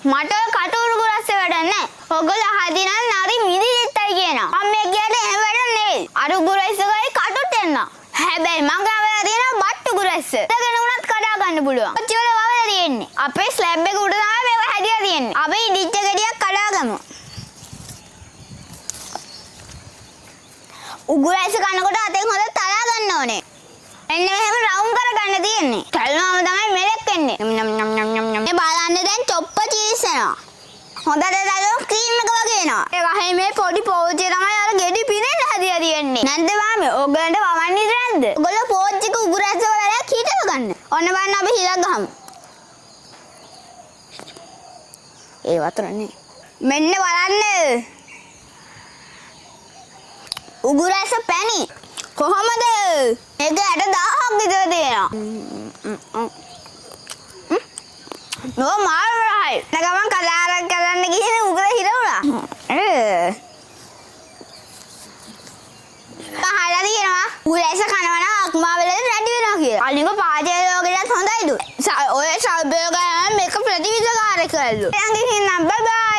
මට කටුරු ගුරස්ස වැඩ නැහැ. ඔයගොල්ලෝ හදිනම් නරි මිදිරිත්තයි කියනවා. මම මේ කියන්නේ එහෙම වැඩ නෙවෙයි. අර ගුරස්සකයි කටුට එන්න. හැබැයි මං ගාවලා තියෙනවා බට්ටු ගුරස්ස. ඒකගෙන උනත් කඩා ගන්න පුළුවන්. ඔච්චර වවලා තියෙන්නේ. අපේ ස්ලැබ් එක උඩ තමයි මේක හැදිලා තියෙන්නේ. අපි ඉදිච්ච ගෙඩියක් කඩාගමු. උගුරයිස කනකොට අතෙන් හොඳ තලා ගන්න ඕනේ. එන්න මෙහෙම රවුම් කරගන්න තියෙන්නේ. තලනවාම තමයි මෙලෙක් වෙන්නේ. මේ බලන්න දැන් චොප්ප චීස් එනවා. හොඳට තලන ක්‍රීම් එක වගේ එනවා. ඒ වහේ මේ පොඩි පෝච්චිය තමයි අර ගෙඩි පිරෙන්න හදිලා තියෙන්නේ. නැන්ද මාමේ ඔයගලන්ට වවන්නේ නැද්ද? ඔයගොල්ලෝ පෝච්චික උගුරයිස වල කීටව ගන්න. ඔන්න බලන්න අපි හිලක් ගහමු. ඒ වතුරනේ. මෙන්න බලන්න. උගුරැස පැණි කොහොමද? මේක 60,000ක් විතර දෙනවා. නෝ මාරයි. නැගමන් කලාරක් කරන්න ගිහින් උගුර හිරවුණා. පහලා දිනවා. උගුරැස කනවා නම් අක්මා වෙලෙන් රැඩි වෙනවා කියලා. අනික පාජේ ලෝකෙටත් හොඳයිලු. ඔය සල්බේ ගාන මේක ප්‍රතිවිධකාරී කළු. දැන් ගිහින් නම් බයි බයි.